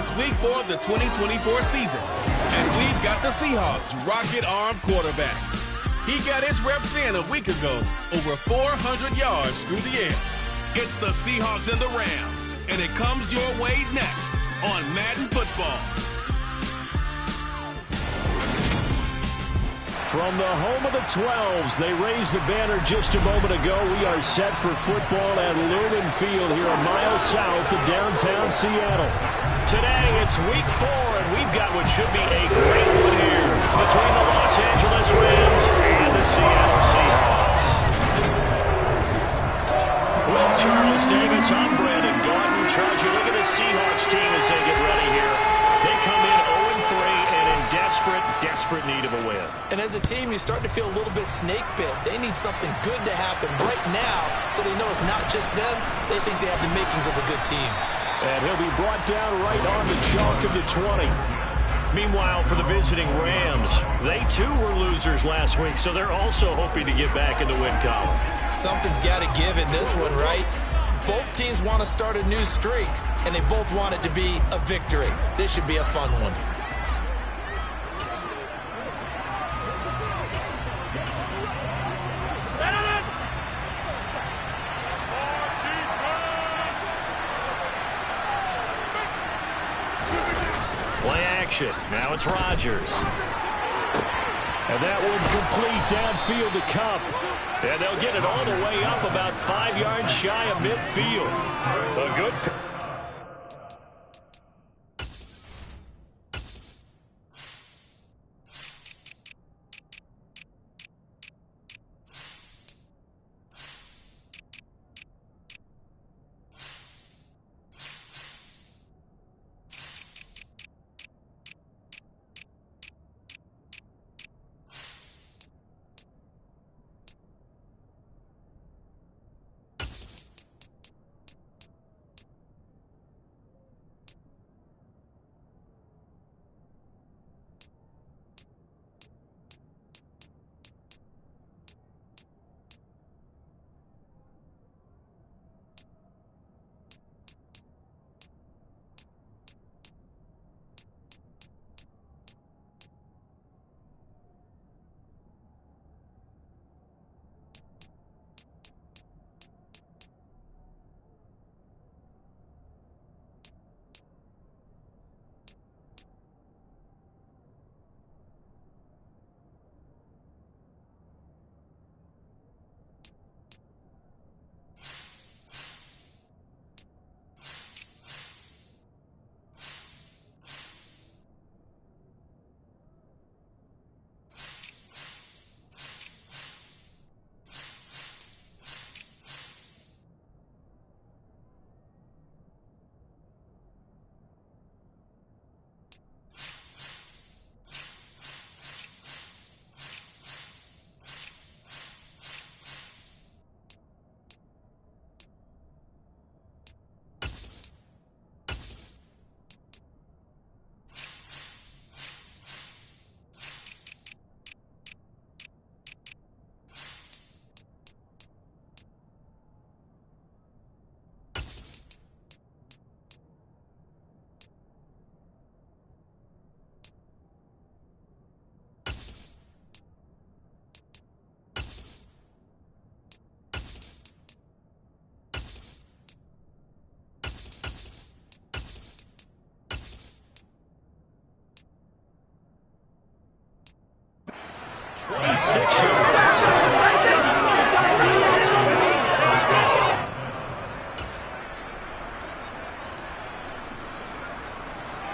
It's week 4 of the 2024 season, and we've got the Seahawks rocket arm quarterback. He got his reps in a week ago, over 400 yards through the air. It's the Seahawks and the Rams, and it comes your way next on Madden Football. From the home of the 12s, they raised the banner just a moment ago. We are set for football at Lumen Field here a mile south of downtown Seattle. Today, it's week 4, and we've got what should be a great one here between the Los Angeles Rams and the Seattle Seahawks. With Charles Davis, I'm Brandon Gaudin. Charles, you look at the Seahawks team as they get ready here. They come in 0-3 and in desperate need of a win. And as a team, you start to feel a little bit snake bit. They need something good to happen right now so they know it's not just them. They think they have the makings of a good team. And he'll be brought down right on the chalk of the 20. Meanwhile, for the visiting Rams, they too were losers last week, so they're also hoping to get back in the win column. Something's got to give in this one, right? Both teams want to start a new streak, and they both want it to be a victory. This should be a fun one. Play action. Now it's Rodgers. And that one complete downfield to Kupp. And they'll get it all the way up about 5 yards shy of midfield. A good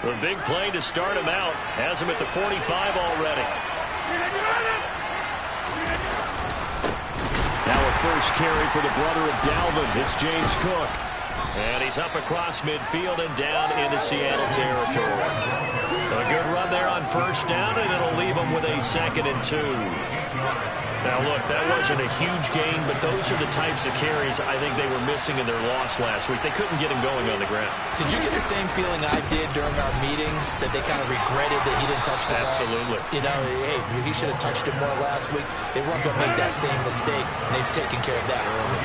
The big play to start him out has him at the 45 already. Now a first carry for the brother of Dalvin. It's James Cook. And he's up across midfield and down into Seattle territory. A good run there on first down, and it'll leave him with a 2nd and 2. Now, look, that wasn't a huge gain, but those are the types of carries I think they were missing in their loss last week. They couldn't get him going on the ground. Did you get the same feeling I did during our meetings, that they kind of regretted that he didn't touch the ball? Absolutely. You know, hey, he should have touched it more last week. They weren't going to make that same mistake, and they've taken care of that early.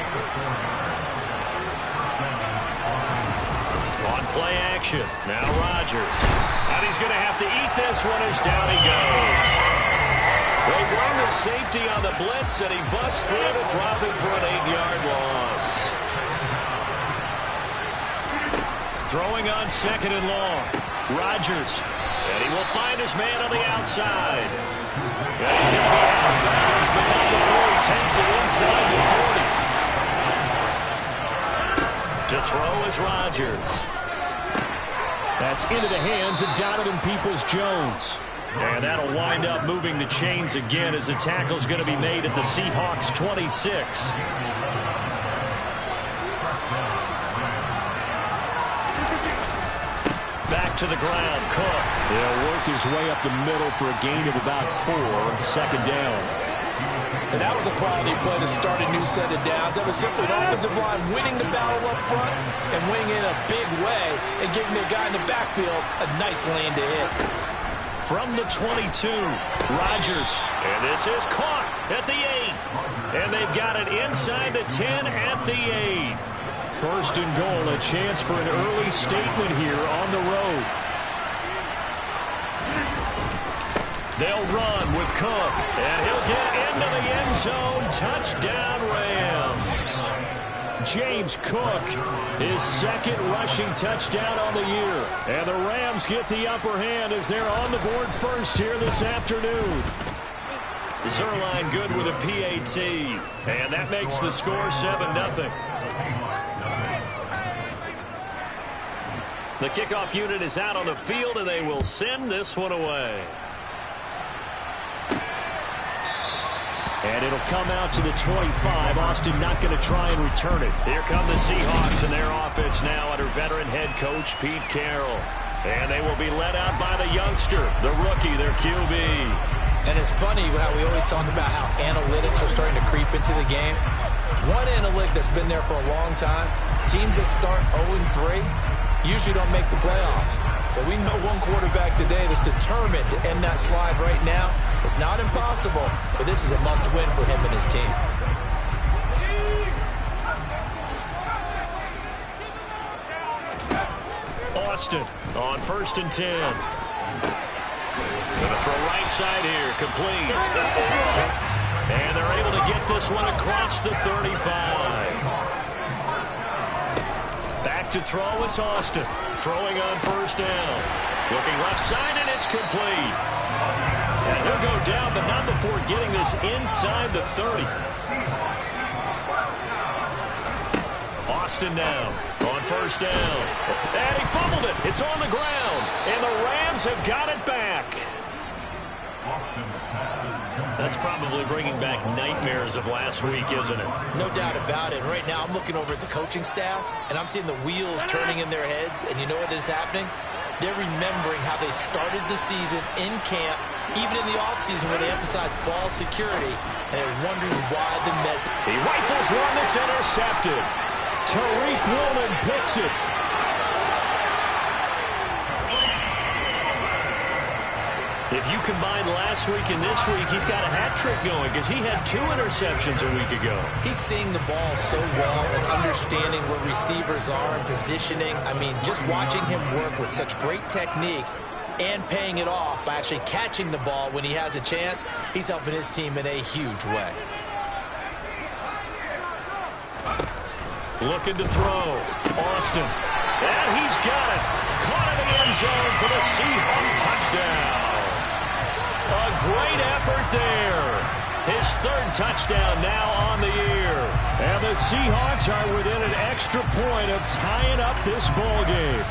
On play action. Now Rodgers. And he's going to have to eat this one as down he goes. They run the safety on the blitz, and he busts through to drop him for an 8-yard loss. Throwing on 2nd and long. Rodgers. And he will find his man on the outside. And he's going to be out of bounds, but not before he takes it inside the 40. To throw is Rodgers. That's into the hands of Donovan Peoples-Jones. And that'll wind up moving the chains again as the tackle's going to be made at the Seahawks 26. Back to the ground, Cook. He'll work his way up the middle for a gain of about 4 on 2nd down. And that was a quality play to start a new set of downs. That was simply an offensive line winning the battle up front and winning in a big way and giving the guy in the backfield a nice lane to hit. From the 22, Rodgers. And this is caught at the 8. And they've got it inside the 10 at the 8. 1st and goal, a chance for an early statement here on the road. They'll run with Cook, and he'll get into the end zone. Touchdown, Rams. James Cook, his 2nd rushing touchdown on the year. And the Rams get the upper hand as they're on the board first here this afternoon. Zuerlein good with a PAT, and that makes the score 7-0. The kickoff unit is out on the field, and they will send this one away. And it'll come out to the 25. Austin not going to try and return it. Here come the Seahawks and their offense now under veteran head coach Pete Carroll. And they will be led out by the youngster, the rookie, their QB. And it's funny how we always talk about how analytics are starting to creep into the game. One analytic that's been there for a long time, teams that start 0-3 usually don't make the playoffs. So we know one quarterback today that's determined to end that slide right now. It's not impossible, but this is a must-win for him and his team. Austin on 1st and 10. Gonna throw right side here, complete. And they're able to get this one across the 35. Back to throw is Austin. Throwing on 1st down. Looking left side, and it's complete. And he'll go down, but not before getting this inside the 30. Austin now on 1st down. And he fumbled it. It's on the ground. And the Rams have got it back. That's probably bringing back nightmares of last week, isn't it? No doubt about it. Right now, I'm looking over at the coaching staff, and I'm seeing the wheels turning in their heads. And you know what is happening? They're remembering how they started the season in camp, even in the offseason where they emphasized ball security, and they're wondering why the mess. He rifles one that's intercepted. Tariq Woolen picks it. If you combine last week and this week, he's got a hat trick going because he had 2 interceptions a week ago. He's seeing the ball so well and understanding where receivers are and positioning. I mean, just watching him work with such great technique and paying it off by actually catching the ball when he has a chance, he's helping his team in a huge way. Looking to throw. Austin. And he's got it. Caught in the end zone for the Seahawks touchdown. A great effort there. His 3rd touchdown now on the year. And the Seahawks are within an extra point of tying up this ball game.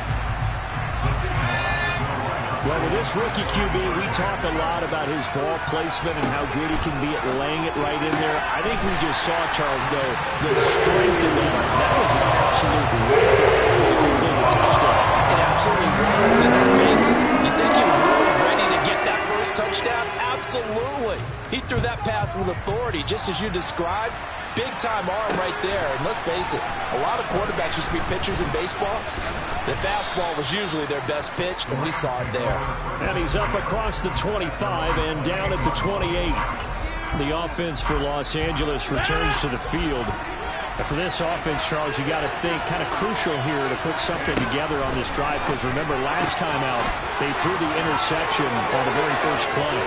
Well, with this rookie QB, we talk a lot about his ball placement and how good he can be at laying it right in there. I think we just saw, Charles, though, the strength of that. That was an absolute rifle for the completed touchdown. It absolutely was. And let's face it, you think he was really ready to get that first touchdown? Absolutely. He threw that pass with authority, just as you described. Big-time arm right there. And let's face it, a lot of quarterbacks used to be pitchers in baseball. The fastball was usually their best pitch, and we saw it there. And he's up across the 25 and down at the 28. The offense for Los Angeles returns to the field. And for this offense, Charles, you got to think kind of crucial here to put something together on this drive, because remember last time out they threw the interception on the very first play.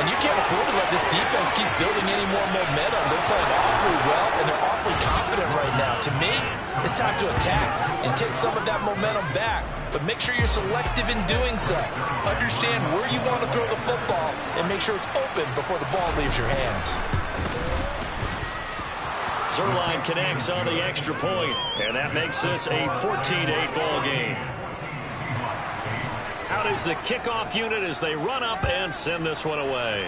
And you can't afford to let this defense keep building any more momentum. They're playing awfully well, and they're awfully confident right now. To me, it's time to attack and take some of that momentum back, but make sure you're selective in doing so. Understand where you want to throw the football and make sure it's open before the ball leaves your hands. Zuerlein connects on the extra point, and that makes this a 14-8 ball game. Out is the kickoff unit as they run up and send this one away.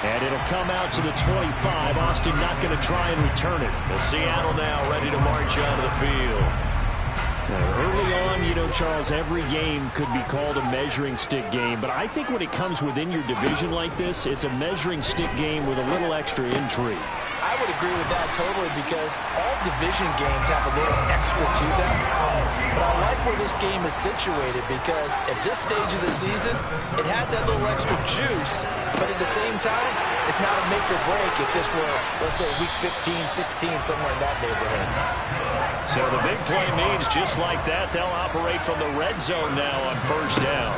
And it'll come out to the 25. Austin not going to try and return it. The Seattle now ready to march onto the field. Now, early on, you know, Charles, every game could be called a measuring stick game. But I think when it comes within your division like this, it's a measuring stick game with a little extra intrigue. I would agree with that totally, because all division games have a little extra to them. But I like where this game is situated, because at this stage of the season, it has that little extra juice. But at the same time, it's not a make or break if this were, let's say, week 15, 16, somewhere in that neighborhood. So the big play means just like that, they'll operate from the red zone now on first down.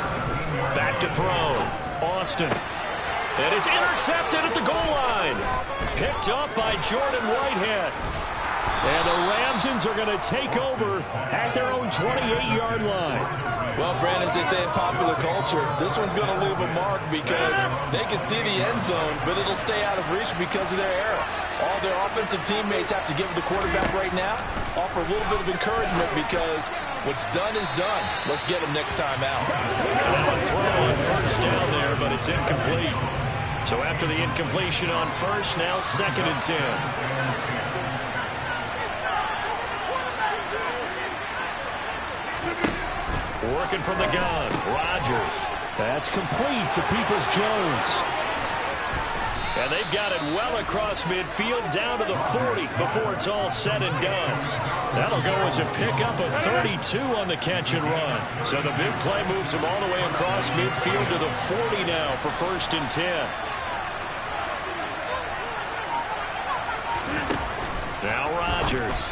Back to throw. Austin. And it's intercepted at the goal line. Picked up by Jordan Whitehead. And the Ramsons are going to take over at their own 28-yard line. Well, Brandon, as they say in popular culture, this one's going to leave a mark, because they can see the end zone, but it'll stay out of reach because of their error. All their offensive teammates have to give the quarterback right now, offer a little bit of encouragement, because what's done is done. Let's get them next time out. Now a throw on first down there, but it's incomplete. So after the incompletion on first, now 2nd and 10. Working from the gun, Rodgers. That's complete to Peoples-Jones. And they've got it well across midfield, down to the 40 before it's all said and done. That'll go as a pickup of 32 on the catch and run. So the big play moves them all the way across midfield to the 40 now for 1st and 10. Now Rodgers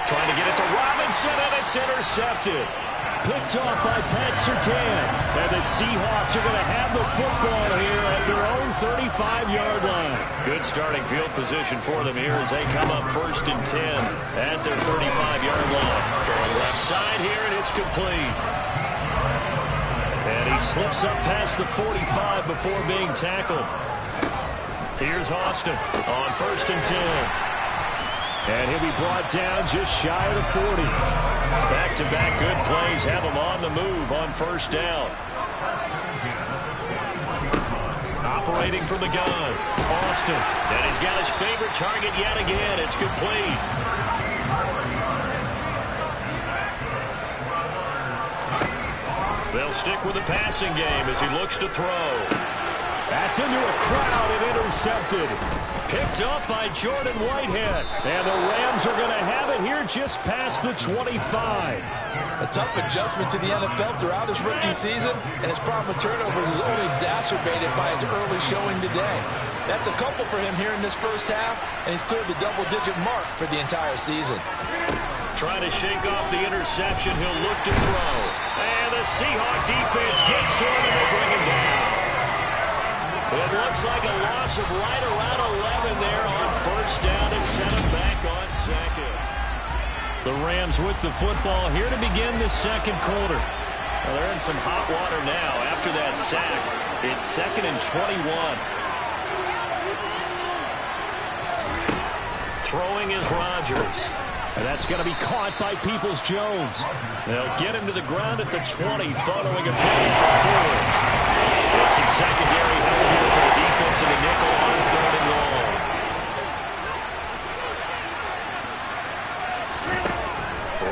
trying to get it to Robinson, and it's intercepted. Picked off by Pat Surtain. And the Seahawks are going to have the football here at their own 35-yard line. Good starting field position for them here as they come up 1st and 10 at their 35-yard line. Throwing left side here, and it's complete. And he slips up past the 45 before being tackled. Here's Austin on 1st and 10. And he'll be brought down just shy of the 40. Back-to-back good plays have him on the move on first down. Operating from the gun, Austin. And he's got his favorite target yet again. It's complete. They'll stick with the passing game as he looks to throw. That's into a crowd and intercepted. Picked up by Jordan Whitehead. And the Rams are going to have it here just past the 25. A tough adjustment to the NFL throughout his rookie season, and his problem with turnovers is only exacerbated by his early showing today. That's a couple for him here in this first half, and he's cleared the double-digit mark for the entire season. Trying to shake off the interception, he'll look to throw. And the Seahawk defense gets to him, and they bring him down. It looks like a loss of right around 11 there on first down to set him back on 2nd. The Rams with the football here to begin the 2nd quarter. Well, they're in some hot water now after that sack. It's 2nd and 21. Throwing is Rodgers. And that's going to be caught by Peoples-Jones. They'll get him to the ground at the 20 following a pickup before. There's some secondary help here for the defense in the nickel on 3rd and long.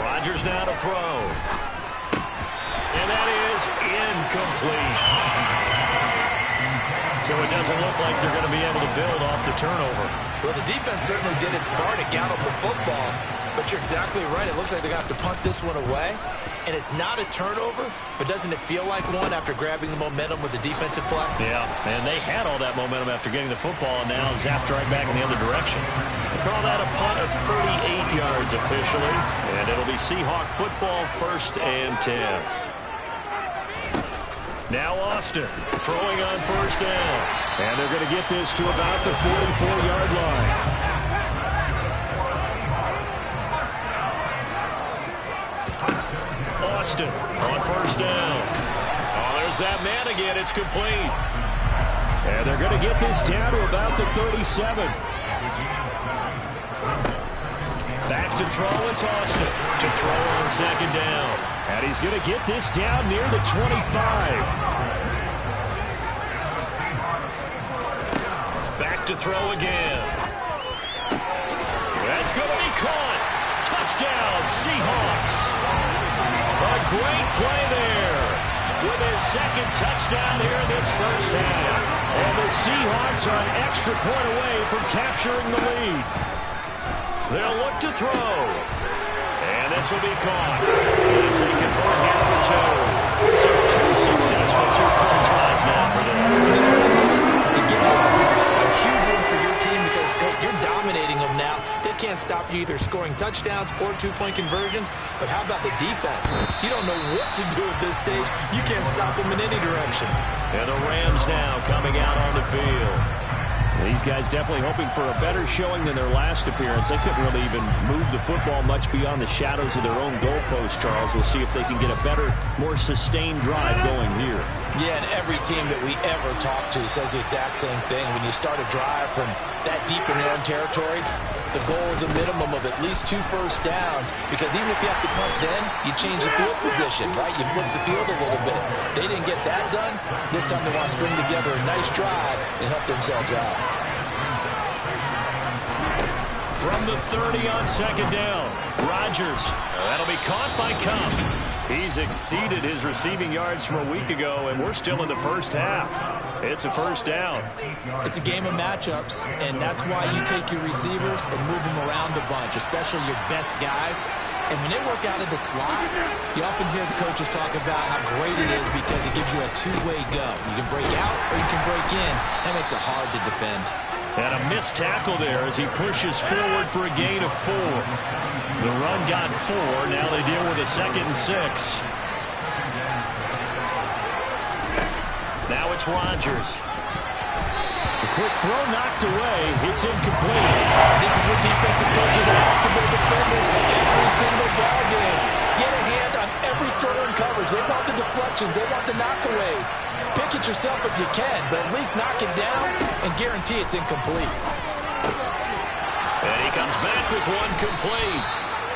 Rodgers now to throw. And that is incomplete. So it doesn't look like they're going to be able to build off the turnover. Well, the defense certainly did its part to gallop the football. But you're exactly right. It looks like they're going to have to punt this one away. And it's not a turnover, but doesn't it feel like one after grabbing the momentum with the defensive play? Yeah, and they had all that momentum after getting the football, and now zapped right back in the other direction. They call that a punt of 38 yards officially, and it'll be Seahawk football, 1st and 10. Now Austin throwing on 1st down. And they're going to get this to about the 44-yard line. Austin on 1st down. Oh, there's that man again. It's complete. And they're going to get this down to about the 37. Back to throw is Austin. To throw on 2nd down. And he's going to get this down near the 25. Back to throw again. That's going to be caught. Touchdown, Seahawks. A great play there with his 2nd touchdown here in this 1st half. And the Seahawks are an extra point away from capturing the lead. They'll look to throw. And this will be caught as they convert here for 2. So 2 successful 2-point tries now for them. It gives you a boost, a huge one for your team because, hey, you're dominating them now. They can't stop you either scoring touchdowns or 2-point conversions. But how about the defense? You don't know what to do at this stage. You can't stop them in any direction. And the Rams now coming out on the field. These guys definitely hoping for a better showing than their last appearance. They couldn't really even move the football much beyond the shadows of their own goalpost, Charles. We'll see if they can get a better, more sustained drive going here. Yeah, and every team that we ever talk to says the exact same thing. When you start a drive from that deep in your own territory, the goal is a minimum of at least 2 first downs, because even if you have to punt then, you change the field position, right? You flip the field a little bit. They didn't get that done. This time they want to string together a nice drive and help themselves out. From the 30 on 2nd down, Rodgers. That'll be caught by Kupp. He's exceeded his receiving yards from a week ago, and we're still in the 1st half. It's a 1st down. It's a game of matchups, and that's why you take your receivers and move them around a bunch, especially your best guys. And when they work out of the slot, you often hear the coaches talk about how great it is because it gives you a 2-way go. You can break out or you can break in. That makes it hard to defend. And a missed tackle there as he pushes forward for a gain of 4. The run got 4. Now they deal with a 2nd and 6. Now it's Rodgers. A quick throw knocked away. It's incomplete. This is what defensive coaches ask of their defenders every single ball game. Get a hand on every throw in coverage. They want the deflections. They want the knockaways. Pick it yourself if you can, but at least knock it down and guarantee it's incomplete. And he comes back with one complete.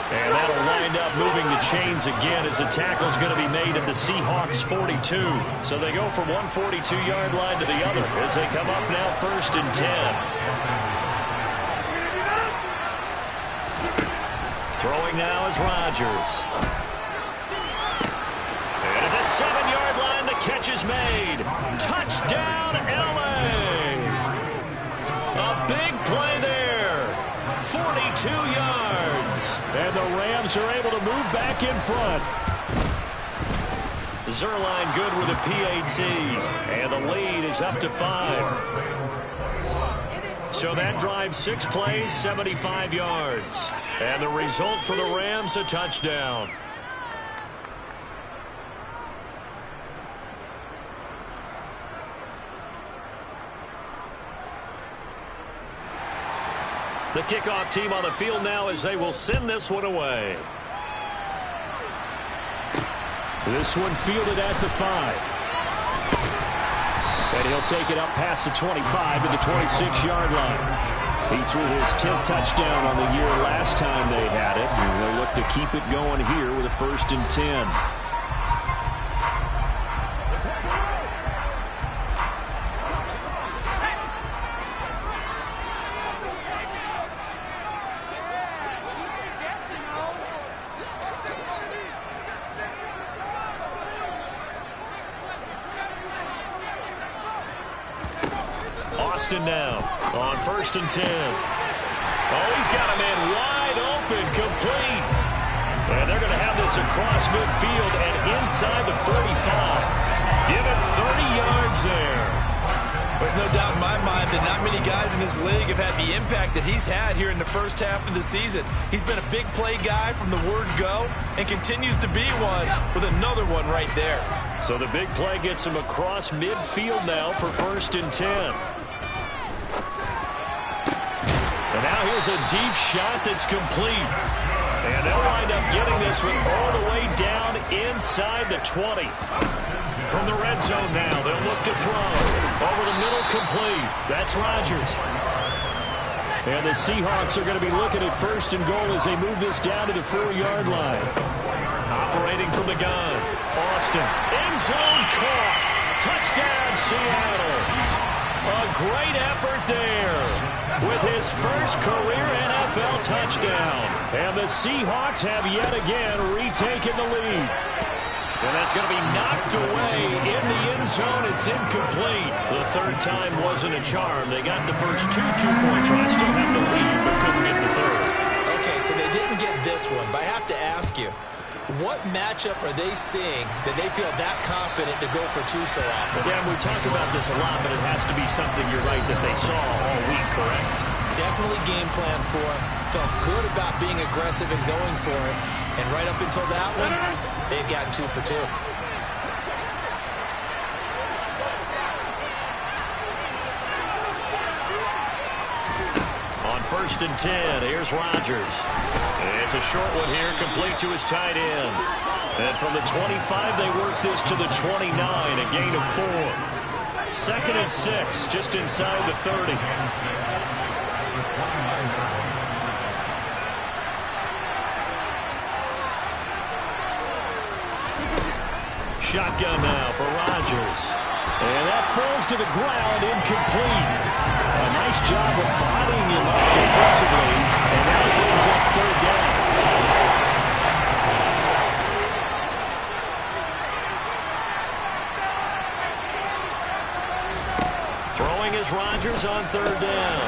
And that'll wind up moving the chains again as the tackle's going to be made at the Seahawks 42. So they go from one 42-yard line to the other as they come up now 1st and 10. Throwing now is Rodgers. And at the 7-yard line, the catch is made. Touchdown, L.A. A big play there. 42 yards. And the Rams are able to move back in front. Zuerlein good with a PAT. And the lead is up to 5. So that drive 6 plays, 75 yards. And the result for the Rams, a touchdown. The kickoff team on the field now as they will send this one away. This one fielded at the 5. And he'll take it up past the 25 to the 26-yard line. He threw his 10th touchdown on the year last time they had it. And they'll look to keep it going here with a 1st and 10. Austin now on 1st and 10. Oh, he's got a man wide open, complete. they're going to have this across midfield and inside the 45. Give it 30 yards there. There's no doubt in my mind that not many guys in this league have had the impact that he's had here in the first half of the season. He's been a big play guy from the word go and continues to be one with another one right there. So the big play gets him across midfield now for 1st and 10. And now here's a deep shot that's complete. And they'll wind up getting this one all the way down inside the 20. From the red zone now, they'll look to throw. Over the middle, complete. That's Rodgers. And the Seahawks are going to be looking at 1st and goal as they move this down to the 4-yard line. Operating from the gun. Austin. End zone caught. Touchdown, Seattle. A great effort there with his first career NFL touchdown. And the Seahawks have yet again retaken the lead. And that's going to be knocked away in the end zone. It's incomplete. The third time wasn't a charm. They got the first two-point tries. Still have the lead, but couldn't get the third. Okay, so they didn't get this one, but I have to ask you, what matchup are they seeing that they feel that confident to go for two so often? Yeah, we talk about this a lot, but it has to be something, you're right, that they saw all week, correct? Definitely game plan for him. Felt good about being aggressive and going for it. And right up until that one, they had gotten 2 for 2. On 1st and 10, here's Rodgers. It's a short one here, complete to his tight end. And from the 25, they work this to the 29, a gain of 4. 2nd and 6, just inside the 30. Shotgun now for Rodgers. And that falls to the ground, incomplete. A nice job of bodying him up defensively. And now it brings up 3rd down. Throwing is Rodgers on 3rd down.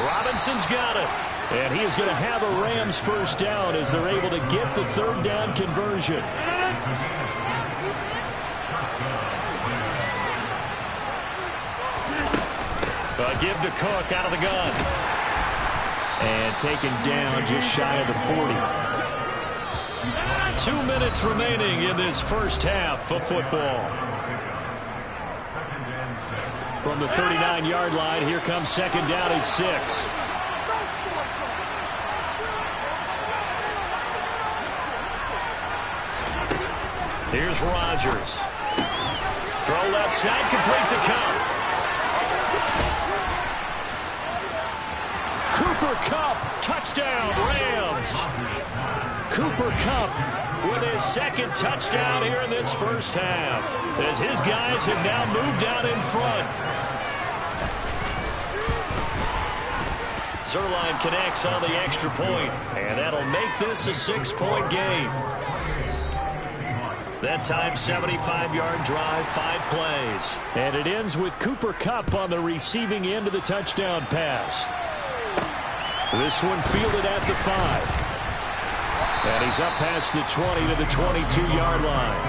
Robinson's got it. And he is going to have a Rams 1st down as they're able to get the 3rd down conversion. Give to Cook out of the gun. And taken down just shy of the 40. 2 minutes remaining in this first half of football. From the 39-yard line, here comes 2nd down at 6. Here's Rodgers. Throw left side, complete to Kupp. Cooper Kupp, touchdown, Rams. Cooper Kupp with his 2nd touchdown here in this first half, as his guys have now moved out in front. Zuerlein connects on the extra point, and that'll make this a 6-point game. That time, 75-yard drive, 5 plays. And it ends with Cooper Kupp on the receiving end of the touchdown pass. This one fielded at the 5. And he's up past the 20 to the 22-yard line.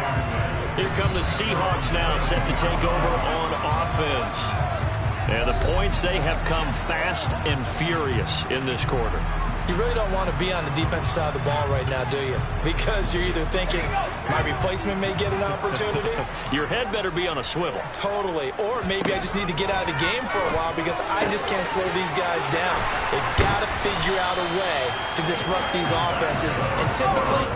Here come the Seahawks now, set to take over on offense. And the points, they have come fast and furious in this quarter. You really don't want to be on the defensive side of the ball right now, do you? Because you're either thinking, my replacement may get an opportunity. Your head better be on a swivel. Totally. Or maybe I just need to get out of the game for a while because I just can't slow these guys down. They've got to figure out a way to disrupt these offenses. And typically,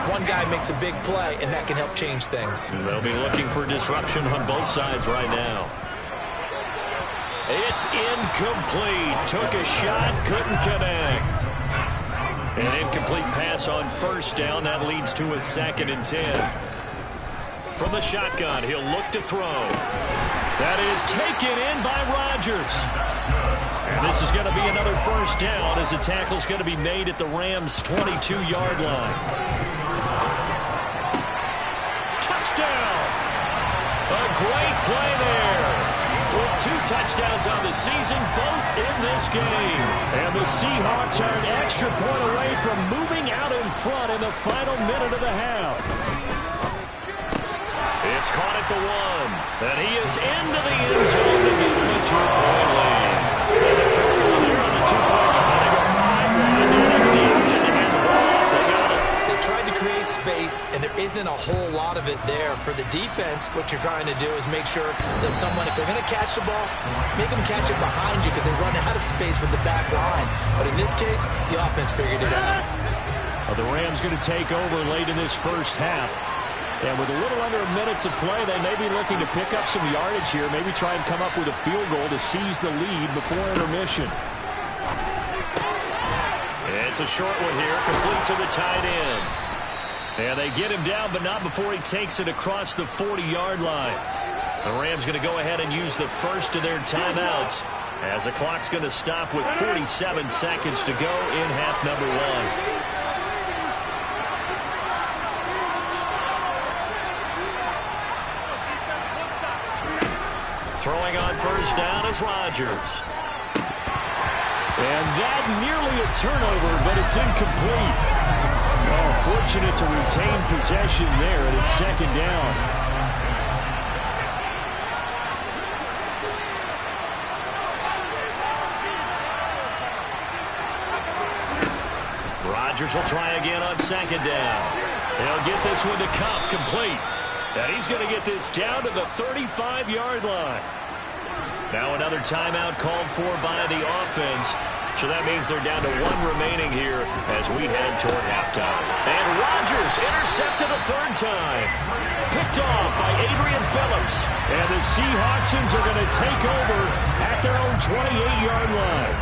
one guy makes a big play, and that can help change things. They'll be looking for disruption on both sides right now. It's incomplete. Took a shot, couldn't connect. An incomplete pass on 1st down. That leads to a 2nd and 10. From the shotgun, he'll look to throw. That is taken in by Rodgers. And this is going to be another 1st down as the tackle's going to be made at the Rams' 22-yard line. Touchdown! A great play there. With 2 touchdowns on the season, both in this game. And the Seahawks are an extra point away from moving out in front in the final minute of the half. It's caught at the 1, and he is into the end zone to give him a 2-point lead. And the formula there on the 2-point try to go 5 wide. They have the option to hand the ball off. They got it. They tried to create space, and there isn't a whole lot of it there. For the defense, what you're trying to do is make sure that someone, if they're going to catch the ball, make them catch it behind you because they run out of space with the back line. But in this case, the offense figured it out. Well, the Rams going to take over late in this first half. And with a little under a minute to play, they may be looking to pick up some yardage here, maybe try and come up with a field goal to seize the lead before intermission. It's a short one here, complete to the tight end. And they get him down, but not before he takes it across the 40-yard line. The Rams going to go ahead and use the first of their timeouts as the clock's going to stop with 47 seconds to go in half number 1. Throwing on first down is Rodgers. And that nearly a turnover, but it's incomplete. Oh, fortunate to retain possession there, and it's second down. Rodgers will try again on second down. He'll get this one to Kupp, complete. And he's going to get this down to the 35-yard line. Now another timeout called for by the offense. So that means they're down to 1 remaining here as we head toward halftime. And Rodgers intercepted a 3rd time. Picked off by Adrian Phillips. And the Seahawksons are going to take over at their own 28-yard line.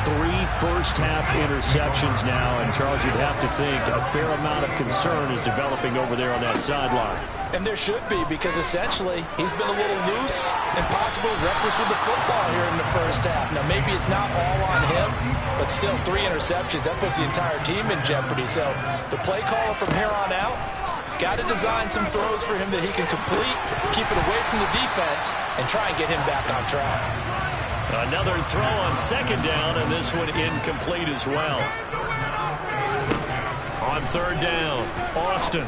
3 first-half interceptions now, and Charles, you'd have to think a fair amount of concern is developing over there on that sideline. And there should be, because essentially he's been a little loose and possibly reckless with the football here in the first half. Now, maybe it's not all on him, but still 3 interceptions. That puts the entire team in jeopardy. So the play caller from here on out got to design some throws for him that he can complete, keep it away from the defense, and try and get him back on track. Another throw on second down, and this one incomplete as well. On third down, Austin.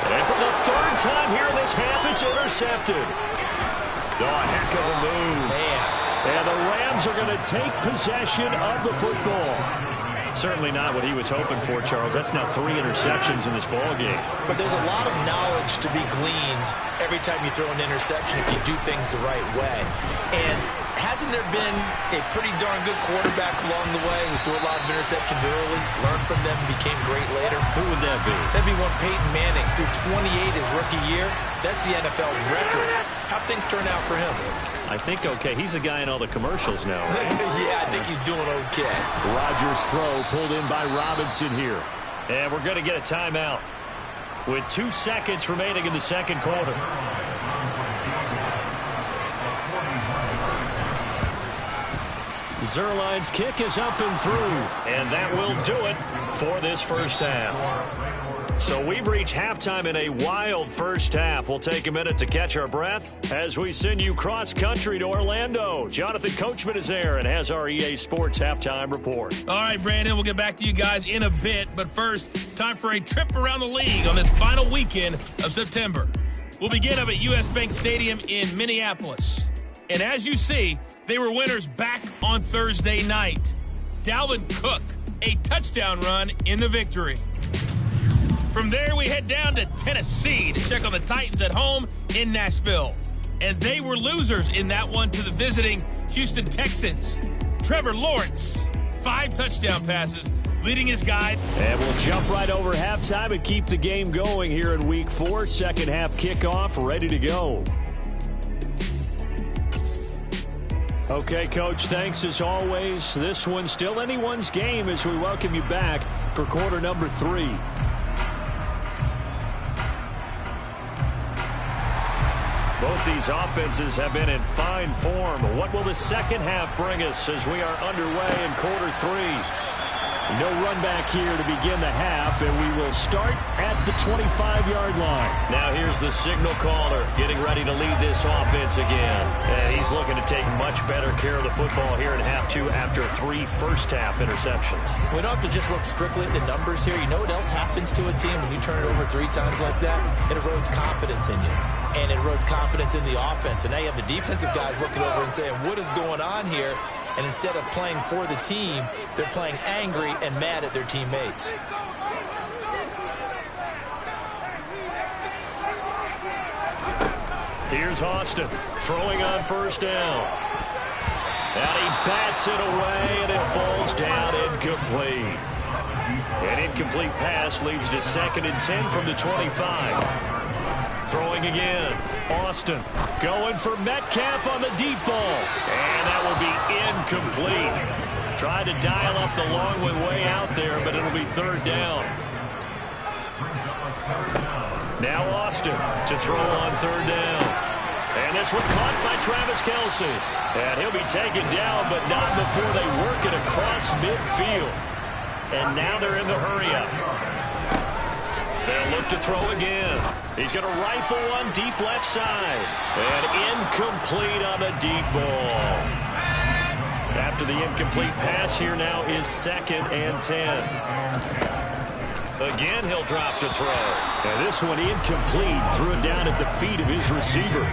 And for the 3rd time here in this half, it's intercepted. Oh, a heck of a move. Man. And the Rams are going to take possession of the football. Certainly not what he was hoping for, Charles. That's now 3 interceptions in this ballgame. But there's a lot of knowledge to be gleaned every time you throw an interception if you do things the right way. And hasn't there been a pretty darn good quarterback along the way who threw a lot of interceptions early, learned from them, became great later? Who would that be? That'd be one Peyton Manning. Threw 28 his rookie year. That's the NFL record. How'd things turn out for him? I think okay. He's a guy in all the commercials now, right? Yeah, I think he's doing okay. Rodgers' throw pulled in by Robinson here. And we're going to get a timeout with 2 seconds remaining in the second quarter. Zuerlein's kick is up and through, and that will do it for this first half. So we've reached halftime in a wild first half. We'll take a minute to catch our breath as we send you cross-country to Orlando. Jonathan Coachman is there and has our EA Sports halftime report. All right, Brandon, we'll get back to you guys in a bit. But first, time for a trip around the league on this final weekend of September. We'll begin up at U.S. Bank Stadium in Minneapolis. And as you see, they were winners back on Thursday night. Dalvin Cook, a touchdown run in the victory. From there, we head down to Tennessee to check on the Titans at home in Nashville. And they were losers in that one to the visiting Houston Texans. Trevor Lawrence, 5 touchdown passes, leading his guys. And we'll jump right over halftime and keep the game going here in Week 4. Second half kickoff, ready to go. Okay, Coach, thanks as always. This one's still anyone's game as we welcome you back for quarter number 3. Both these offenses have been in fine form. What will the second half bring us as we are underway in quarter 3? No run back here to begin the half, and we will start at the 25-yard line. Now here's the signal caller getting ready to lead this offense again. And he's looking to take much better care of the football here in half two after 3 first-half interceptions. We don't have to just look strictly at the numbers here. You know what else happens to a team when you turn it over 3 times like that? It erodes confidence in you. And it erodes confidence in the offense. And now you have the defensive guys looking over and saying, what is going on here? And instead of playing for the team, they're playing angry and mad at their teammates. Here's Austin throwing on first down. And he bats it away, and it falls down incomplete. An incomplete pass leads to 2nd and 10 from the 25. Throwing again. Austin going for Metcalf on the deep ball. And that will be incomplete. Tried to dial up the long one way out there, but it'll be 3rd down. Now Austin to throw on 3rd down. And this one caught by Travis Kelce. And he'll be taken down, but not before they work it across midfield. And now they're in the hurry-up. They'll look to throw again. He's going to rifle one deep left side. And incomplete on the deep ball. After the incomplete pass, here now is 2nd and 10. Again, he'll drop to throw. And this one incomplete. Threw it down at the feet of his receiver.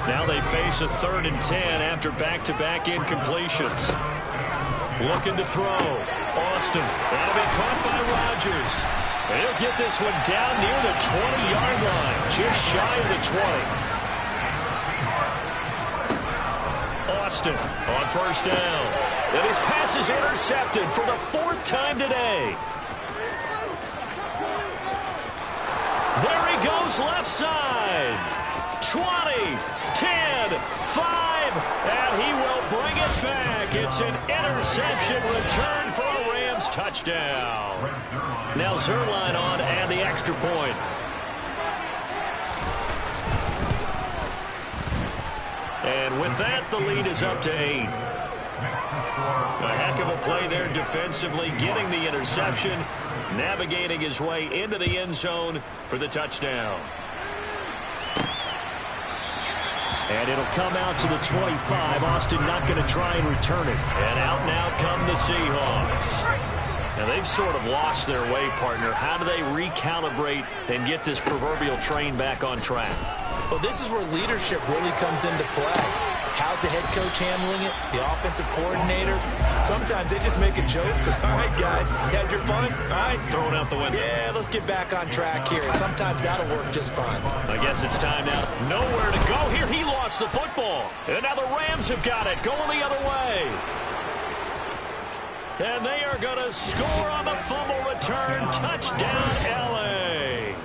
Now they face a 3rd and 10 after back-to-back incompletions. Looking to throw. Austin. That'll be caught by Rodgers. And he'll get this one down near the 20-yard line. Just shy of the 20. Austin on first down. And his pass is intercepted for the 4th time today. There he goes left side. 20, 10, 5, and he will bring it back. It's an interception return for a Rams touchdown. Now Zuerlein on and the extra point. And with that, the lead is up to 8. A heck of a play there defensively, getting the interception, navigating his way into the end zone for the touchdown. And it'll come out to the 25. Austin not going to try and return it. And out now come the Seahawks. Now they've sort of lost their way, partner. How do they recalibrate and get this proverbial train back on track? Well, this is where leadership really comes into play. How's the head coach handling it? The offensive coordinator? Sometimes they just make a joke. All right, guys, had your fun? All right. Throw it out the window. Yeah, let's get back on track here. And sometimes that'll work just fine. I guess it's time now. Nowhere to go here. He lost the football. And now the Rams have got it. Going the other way. And they are going to score on the fumble return. Touchdown, L.A.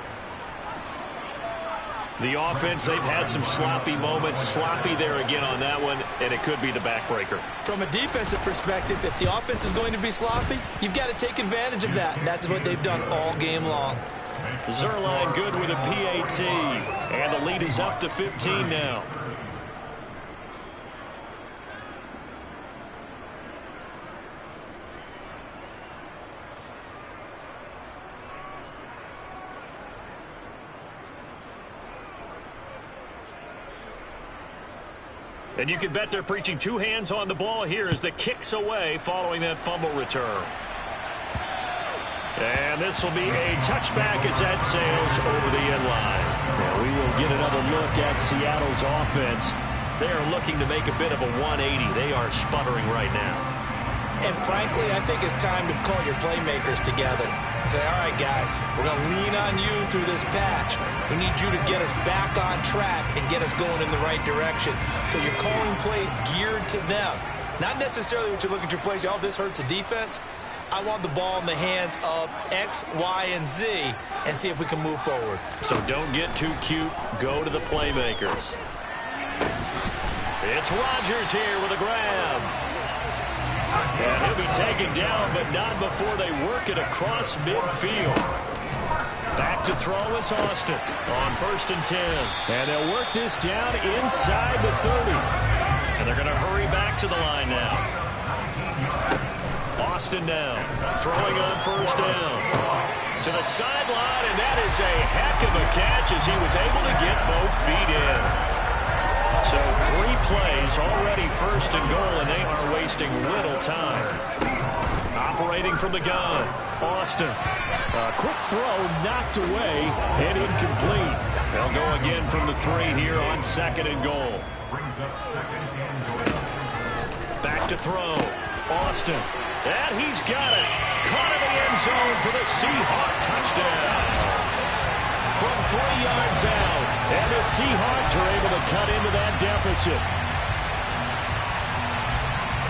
The offense, they've had some sloppy moments. Sloppy there again on that one, and it could be the backbreaker. From a defensive perspective, if the offense is going to be sloppy, you've got to take advantage of that, and that's what they've done all game long. Zuerlein good with a PAT, and the lead is up to 15 now. And you can bet they're preaching 2 hands on the ball here as the kick's away following that fumble return. And this will be a touchback as that sails over the end line. Yeah, we will get another look at Seattle's offense. They are looking to make a bit of a 180. They are sputtering right now. And frankly, I think it's time to call your playmakers together and say, all right, guys, we're going to lean on you through this patch. We need you to get us back on track and get us going in the right direction. So you're calling plays geared to them. Not necessarily what you look at your plays, oh, this hurts the defense. I want the ball in the hands of X, Y, and Z and see if we can move forward. So don't get too cute. Go to the playmakers. It's Rodgers here with a grab. And he'll be taken down, but not before they work it across midfield. Back to throw is Austin on 1st and 10. And they'll work this down inside the 30. And they're going to hurry back to the line now. Austin now, throwing on 1st down. To the sideline, and that is a heck of a catch as he was able to get both feet in. So 3 plays, already first and goal, and they are wasting little time. Operating from the gun, Austin. A quick throw knocked away and incomplete. They'll go again from the 3 here on 2nd and goal. Back to throw, Austin. And he's got it. Caught in the end zone for the Seahawk touchdown. From 3 yards out. And the Seahawks are able to cut into that deficit.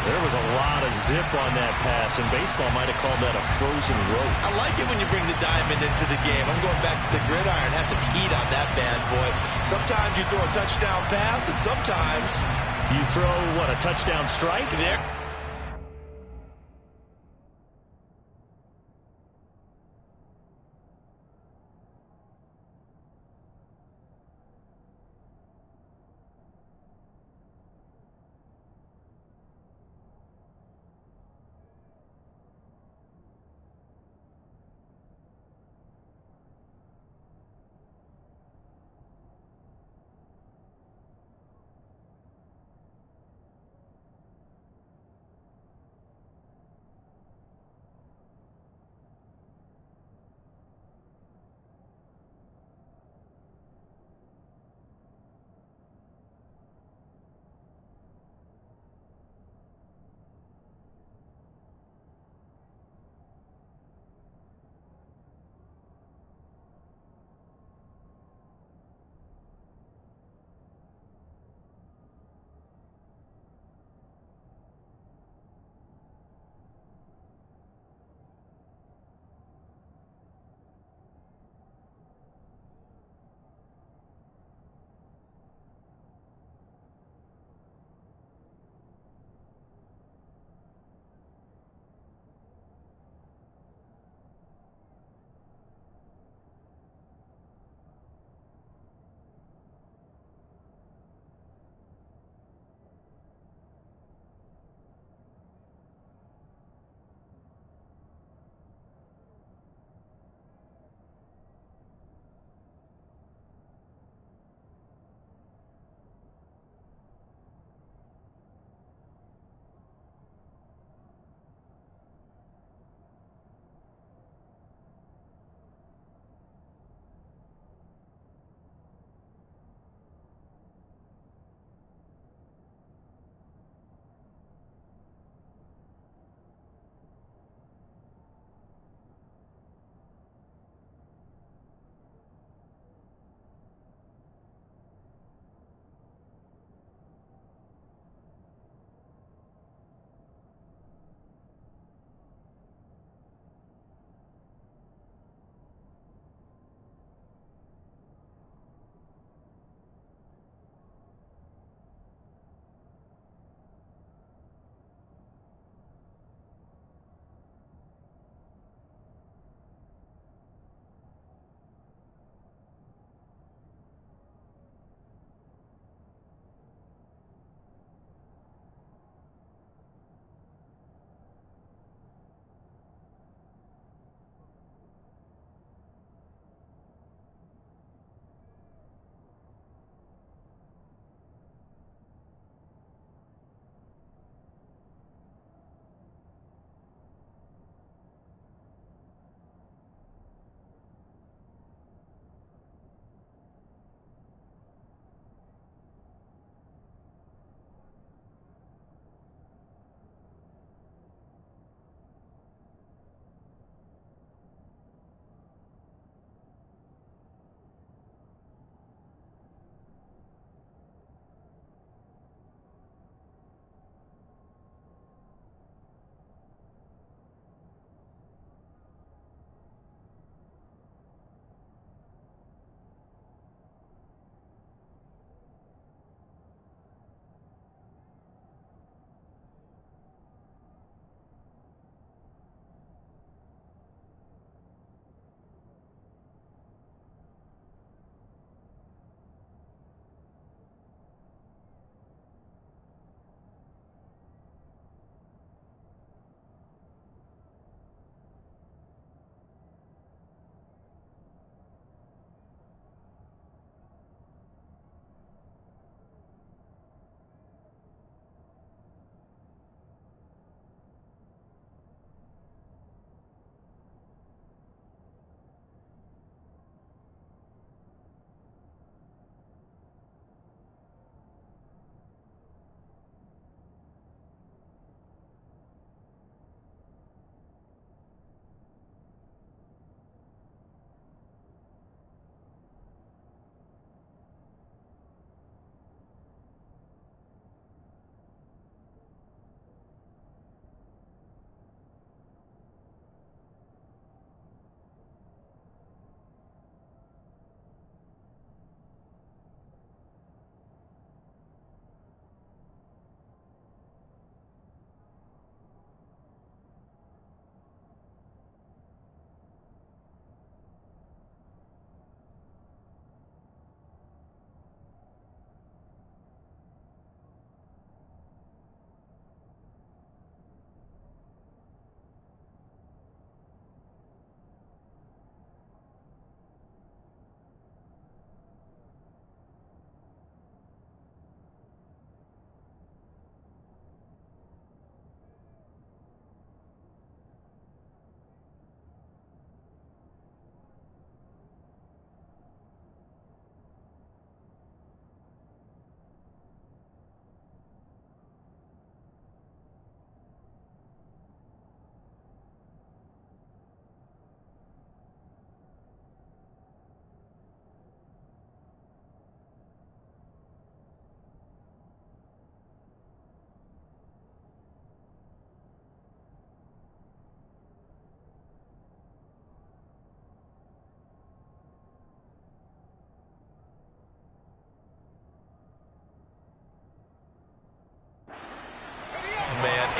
There was a lot of zip on that pass, and baseball might have called that a frozen rope. I like it when you bring the diamond into the game. I'm going back to the gridiron. Had some heat on that bad boy. Sometimes you throw a touchdown pass, and sometimes you throw, what, a touchdown strike? There.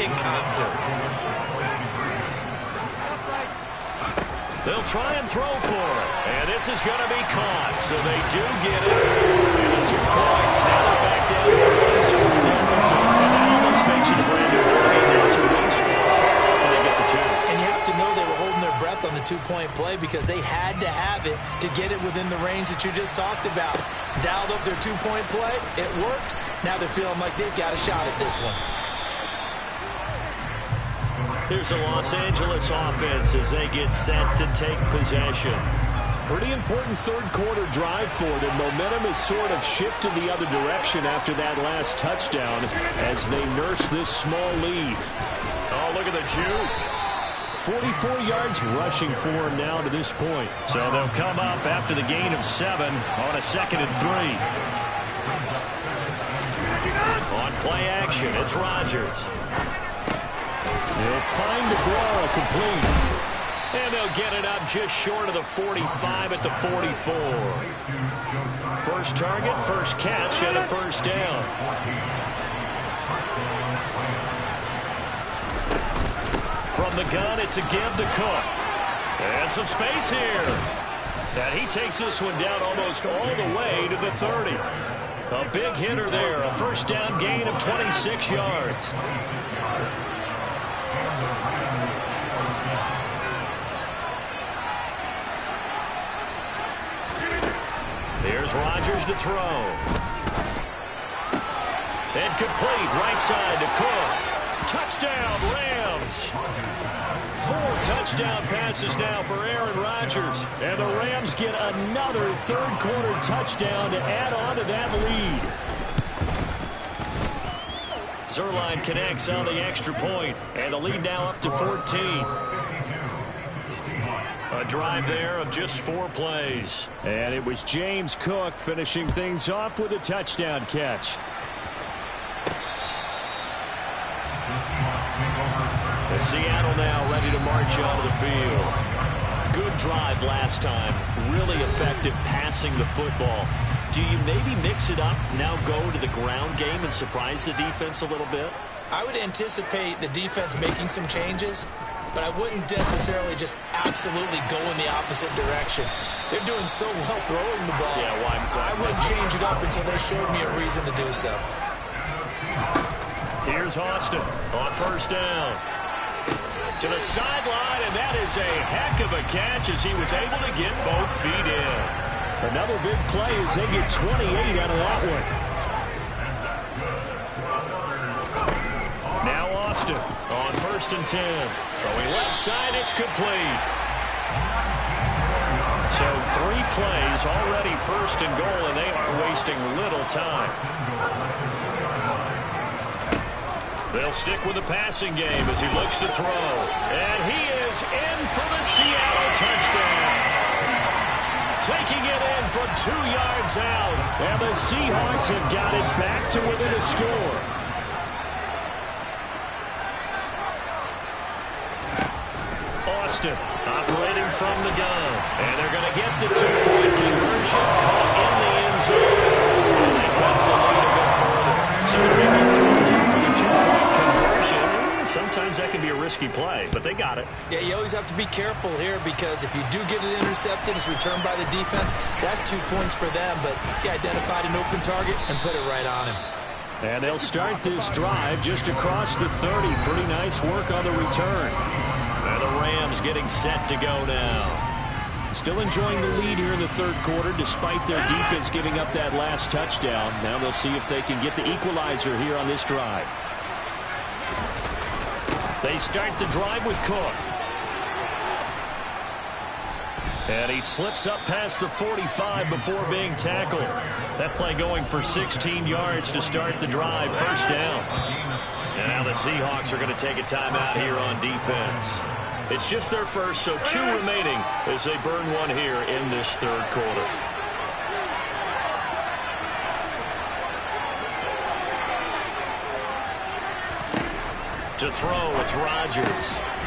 in concert. They'll try and throw for it. And this is going to be caught. So they do get it. And the 2 points. Now they're back down to a 1-score deficit. And that almost makes it a brand new ball game. Now it's a 1-score after they get the 2. And you have to know they were holding their breath on the 2-point play because they had to have it to get it within the range that you just talked about. Dialed up their 2-point play. It worked. Now they're feeling like they've got a shot at this one. Here's a Los Angeles offense as they get set to take possession. Pretty important third-quarter drive for them. Momentum has sort of shifted the other direction after that last touchdown as they nurse this small lead. Oh, look at the juke. 44 yards rushing for him now to this point. So they'll come up after the gain of 7 on a 2nd and 3. On play action, it's Rodgers. They'll find Aguero complete. And they'll get it up just short of the 45 at the 44. First target, first catch, and a first down. From the gun, it's a give to Cook. And some space here. And he takes this one down almost all the way to the 30. A big hitter there, a first down gain of 26 yards. Here's Rodgers to throw. And complete, right side to Cook. Touchdown, Rams. 4 touchdown passes now for Aaron Rodgers. And the Rams get another third-quarter touchdown to add on to that lead. Zuerlein connects on the extra point, and the lead now up to 14. A drive there of just 4 plays. And it was James Cook finishing things off with a touchdown catch. Seattle now ready to march onto the field. Good drive last time. Really effective passing the football. Do you maybe mix it up, now go to the ground game and surprise the defense a little bit? I would anticipate the defense making some changes, but I wouldn't necessarily just absolutely go in the opposite direction. They're doing so well throwing the ball. Yeah, why? I wouldn't change it up until they showed me a reason to do so. Here's Austin on first down. To the sideline, and that is a heck of a catch as he was able to get both feet in. Another big play as they get 28 out of that one. Now Austin on first and 10. Throwing left side, it's complete. So 3 plays already first and goal, and they are wasting little time. They'll stick with the passing game as he looks to throw. And he is in for the Seattle touchdown. Taking it in from 2 yards out. And the Seahawks have got it back to within a score. Austin operating from the gun. And they're going to get the 2-point conversion caught in the end zone. And that cuts the lead a bit further. So they're going to be thrown in for the 2-point conversion. Sometimes that can be a risky play, but they got it. Yeah, you always have to be careful here because if you do get it intercepted, it's returned by the defense. That's 2 points for them, but he identified an open target and put it right on him. And they'll start this drive just across the 30. Pretty nice work on the return. And the Rams getting set to go now. Still enjoying the lead here in the third quarter despite their defense giving up that last touchdown. Now they'll see if they can get the equalizer here on this drive. They start the drive with Cook. And he slips up past the 45 before being tackled. That play going for 16 yards to start the drive. First down. And now the Seahawks are going to take a timeout here on defense. It's just their first, so 2 remaining as they burn one here in this third quarter. To throw, it's Rodgers.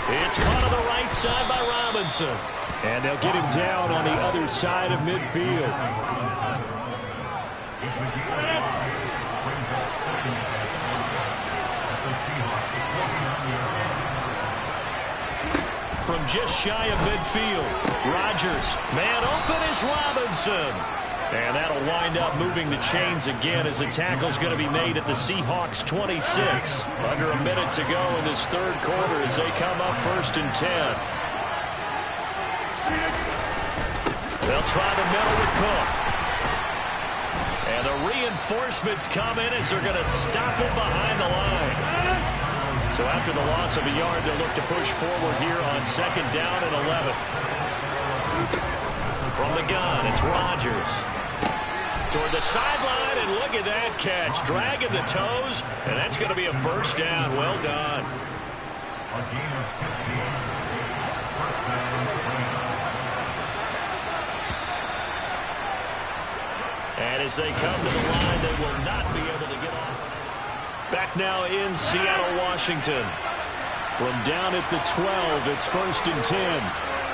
It's caught on the right side by Robinson. And they'll get him down on the other side of midfield. him just shy of midfield. Rodgers, man open is Robinson. And that'll wind up moving the chains again as a tackle's going to be made at the Seahawks 26. Under a minute to go in this third quarter as they come up 1st and 10. They'll try the middle with Cook. And the reinforcements come in as they're going to stop him behind the line. So after the loss of a yard, they'll look to push forward here on 2nd down and 11. From the gun, it's Rodgers. Toward the sideline, and look at that catch. Dragging the toes, and that's going to be a 1st down. Well done. And as they come to the line, they will not be able to get off. Back now in Seattle, Washington. From down at the 12, it's 1st and 10.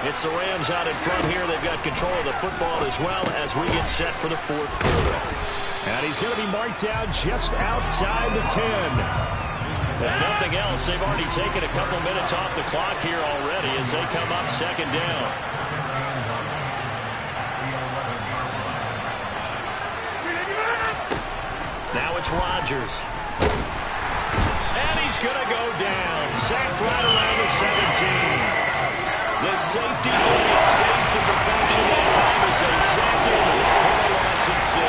It's the Rams out in front here. They've got control of the football as well as we get set for the 4th quarter. And he's going to be marked down just outside the 10. If nothing else, they've already taken a couple minutes off the clock here already as they come up 2nd down. Now it's Rodgers. And he's going to go down. Sacked right around the 17. The safety blanket staged to perfection that time as they sack him for a loss of 6.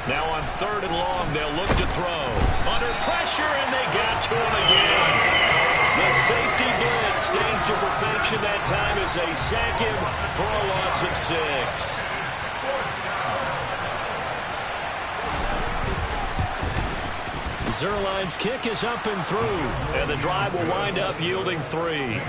Now on 3rd and long, they'll look to throw. Under pressure, and they got to him again. The safety blitz staged to perfection that time as they sack him for a loss of 6. Zerline's kick is up and through, and the drive will wind up yielding 3.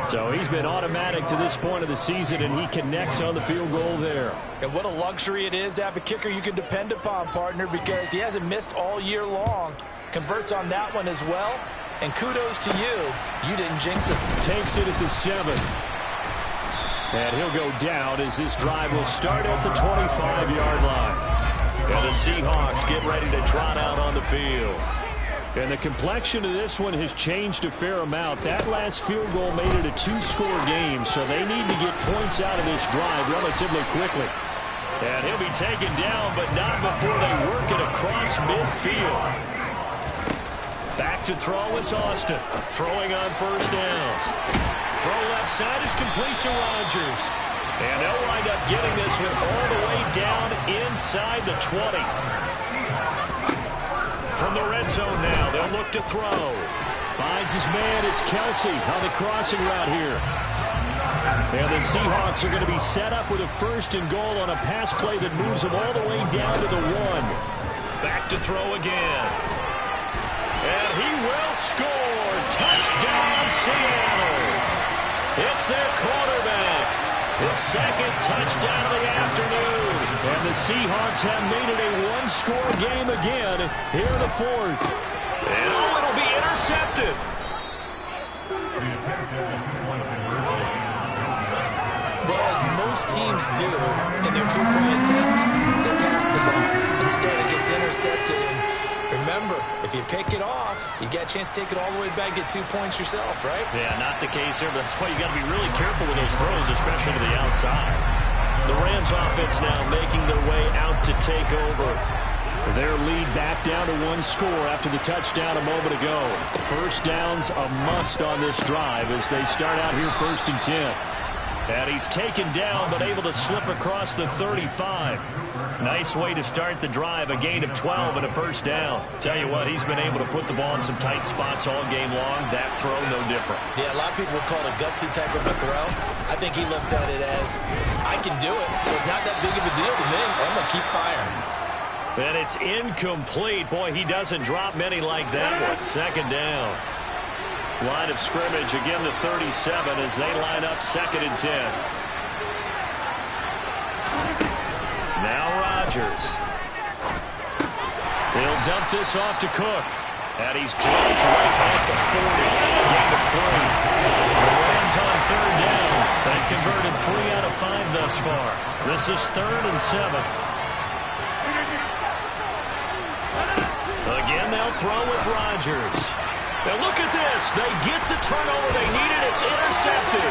So he's been automatic to this point of the season, and he connects on the field goal there. And what a luxury it is to have a kicker you can depend upon, partner, because he hasn't missed all year long. Converts on that one as well, and kudos to you. You didn't jinx it. Takes it at the 7. And he'll go down as this drive will start at the 25-yard line. And the Seahawks get ready to trot out on the field. And the complexion of this one has changed a fair amount. That last field goal made it a 2-score game, so they need to get points out of this drive relatively quickly. And he'll be taken down, but not before they work it across midfield. Back to throw is Austin. Throwing on 1st down. Throw left side is complete to Rodgers. And they'll wind up getting this one all the way down inside the 20. From the red zone now, they'll look to throw. Finds his man, it's Kelsey on the crossing route here. And the Seahawks are going to be set up with a 1st and goal on a pass play that moves them all the way down to the 1. Back to throw again. And he will score. Touchdown, Seattle. It's their quarterback. His 2nd touchdown of the afternoon. And the Seahawks have made it a 1-score game again here in the 4th. And it'll be intercepted. Well, as most teams do in their 2-point attempt, they pass the ball. Instead, it gets intercepted. And remember, if you pick it off, you get a chance to take it all the way back, get 2 points yourself, right? Yeah, not the case here. That's why you got to be really careful with those throws, especially to the outside. The Rams offense now making their way out to take over. Their lead back down to 1 score after the touchdown a moment ago. 1st down's a must on this drive as they start out here 1st and 10. And he's taken down, but able to slip across the 35. Nice way to start the drive, a gain of 12 and a 1st down. Tell you what, he's been able to put the ball in some tight spots all game long. That throw, no different. Yeah, a lot of people would call it a gutsy type of a throw. I think he looks at it as, I can do it, so it's not that big of a deal to me. I'm going to keep firing. And it's incomplete. Boy, he doesn't drop many like that one. 2nd down. Line of scrimmage, again the 37 as they line up 2nd and 10. Now Rodgers. He'll dump this off to Cook. And he's dropped right at the 40. Gain of 3. The Rams on 3rd down. They've converted 3 out of 5 thus far. This is 3rd and 7. Again, They'll throw with Rodgers. Now look at this. They get the turnover they needed. It's intercepted.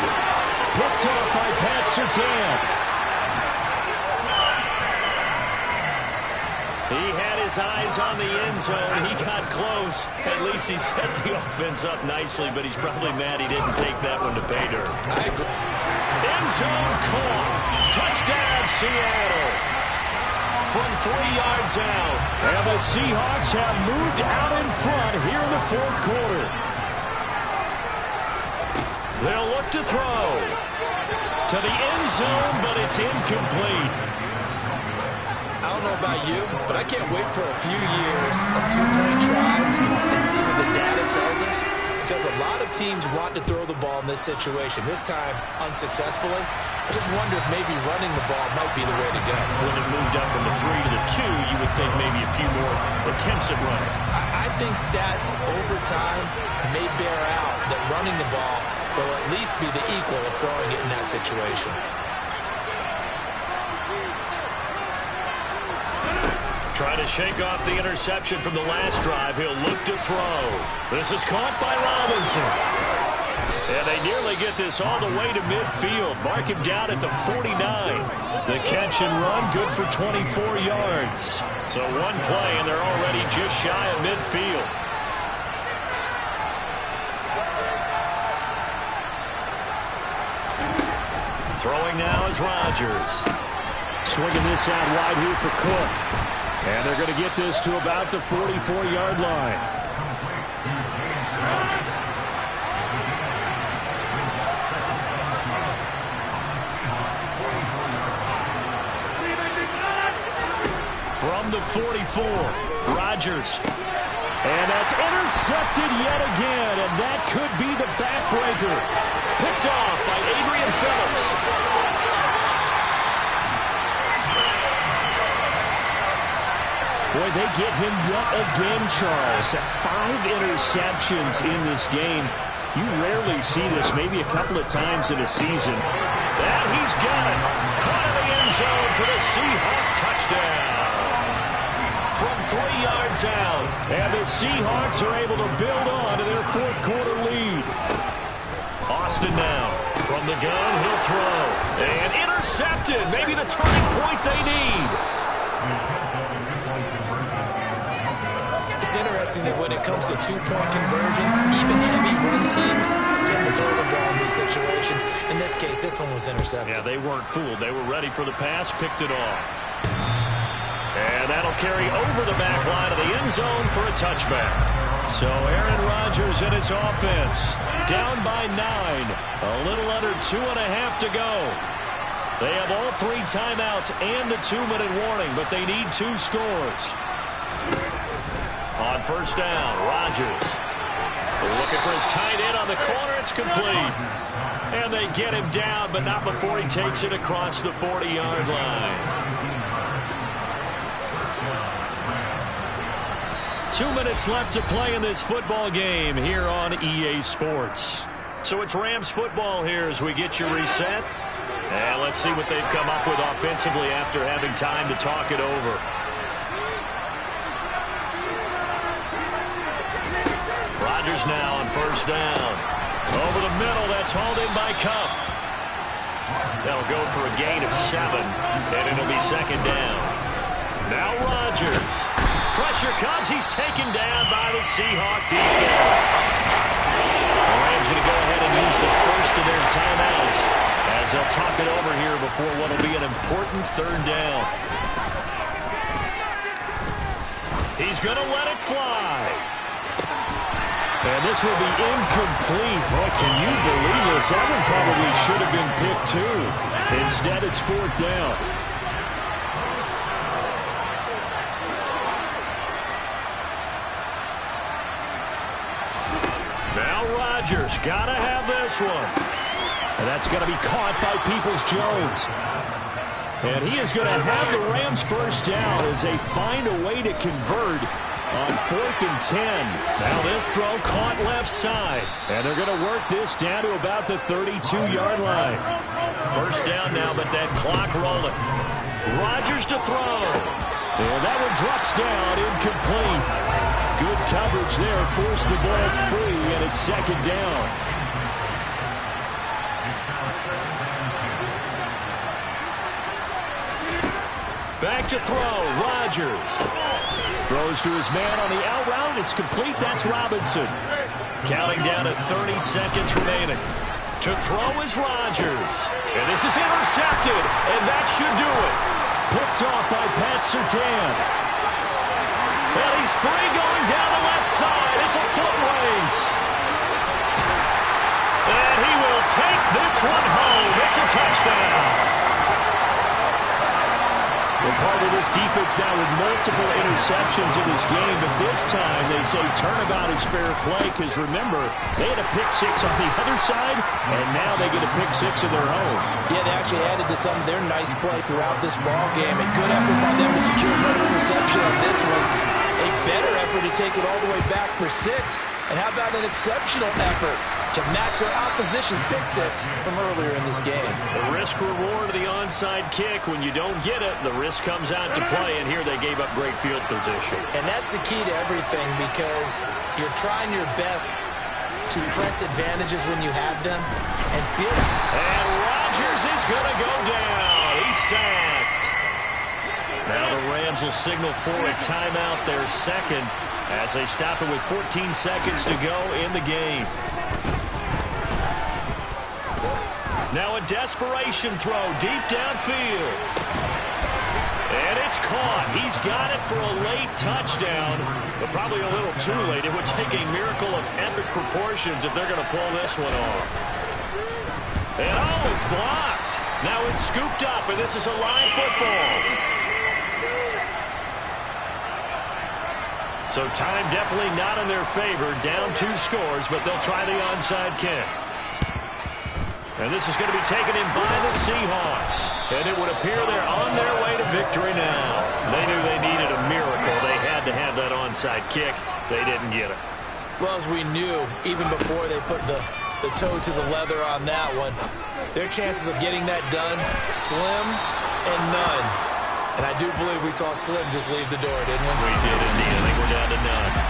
Picked off by Pat Surtain. He had his eyes on the end zone. He got close. At least he set the offense up nicely, but he's probably mad he didn't take that one to pay dirt. I agree. End zone caught. Touchdown, Seattle. From 3 yards out. And the Seahawks have moved out in front here in the fourth quarter. They'll look to throw. To the end zone, but it's incomplete. I don't know about you, but I can't wait for a few years of two-point tries and see what the data tells us, because a lot of teams want to throw the ball in this situation. This time, unsuccessfully. I just wonder if maybe running the ball might be the way to go. When it moved up from the 3 to the 2, you would think maybe a few more attempts at running. I think stats over time may bear out that running the ball will at least be the equal of throwing it in that situation. Trying to shake off the interception from the last drive. He'll look to throw. This is caught by Robinson. And they nearly get this all the way to midfield. Mark him down at the 49. The catch and run, good for 24 yards. So one play, and they're already just shy of midfield. Throwing now is Rodgers. Swinging this out wide here for Cook. And they're going to get this to about the 44-yard line. From the 44, Rodgers. And that's intercepted yet again, and that could be the backbreaker. Picked off by Adrian Phillips. Boy, they get him yet again, Charles. 5 interceptions in this game. You rarely see this, maybe a couple of times in a season. And he's got it. Caught in the end zone for the Seahawk touchdown. From 3 yards out. And the Seahawks are able to build on to their fourth quarter lead. Austin now. From the gun, he'll throw. And intercepted. Maybe the turning point they need. It's interesting that when it comes to two-point conversions, even heavy run teams tend to throw the ball in these situations. In this case, this one was intercepted. Yeah, they weren't fooled. They were ready for the pass, picked it off. And that'll carry over the back line of the end zone for a touchback. So Aaron Rodgers and his offense down by 9. A little under 2.5 to go. They have all 3 timeouts and a 2-minute warning, but they need 2 scores. On first down, Rodgers. Looking for his tight end on the corner. It's complete. And they get him down, but not before he takes it across the 40-yard line. 2 minutes left to play in this football game here on EA Sports. So it's Rams football here as we get you reset. And let's see what they've come up with offensively after having time to talk it over. Rodgers now on first down. Over the middle, that's hauled in by Kupp. They'll go for a gain of 7, and it'll be second down. Now Rodgers. Pressure comes. He's taken down by the Seahawk defense. The Rams going to go ahead and use the first of their timeouts as they'll talk it over here before what will be an important third down. He's going to let it fly. And this will be incomplete. Boy, can you believe this? That one probably should have been picked too. Instead, it's fourth down. Now Rodgers got to have this one. And that's going to be caught by Peoples-Jones. And he is going to have the Rams first down as they find a way to convert on 4th and 10. Now this throw caught left side. And they're going to work this down to about the 32-yard line. First down now, but that clock rolling. Rodgers to throw. And that one drops down incomplete. Good coverage there. Forced the ball free, and it's second down. Back to throw. Rodgers throws to his man on the out route. It's complete. That's Robinson. Counting down to 30 seconds remaining. To throw is Rodgers. And this is intercepted. And that should do it. Picked off by Pat Surtain. And he's free going down the left side. It's a foot race. And he will take this one home. It's a touchdown. Well, part of this defense now with multiple interceptions in this game, but this time they say turnabout is fair play because, remember, they had a pick six on the other side, and now they get a pick six of their own. Yeah, they actually added to some of their nice play throughout this ball game. A good effort by them to secure another interception on this one. A better effort to take it all the way back for 6. And how about an exceptional effort to match their opposition's pick six from earlier in this game? The risk-reward of the onside kick. When you don't get it, the risk comes out to play, and here they gave up great field position. And that's the key to everything because you're trying your best to press advantages when you have them and feel. And Rodgers is going to go down. He's sacked. Now the Rams will signal for a timeout, their second, as they stop it with 14 seconds to go in the game. Now a desperation throw deep downfield. And it's caught. He's got it for a late touchdown, but probably a little too late. It would take a miracle of epic proportions if they're going to pull this one off. And oh, it's blocked. Now it's scooped up, and this is a live football. So time definitely not in their favor. Down 2 scores, but they'll try the onside kick. And this is going to be taken in by the Seahawks. And it would appear they're on their way to victory now. They knew they needed a miracle. They had to have that onside kick. They didn't get it. Well, as we knew, even before they put the toe to the leather on that one, their chances of getting that done, slim and none. And I do believe we saw Slim just leave the door, didn't we? We did indeed. I think we're down to none.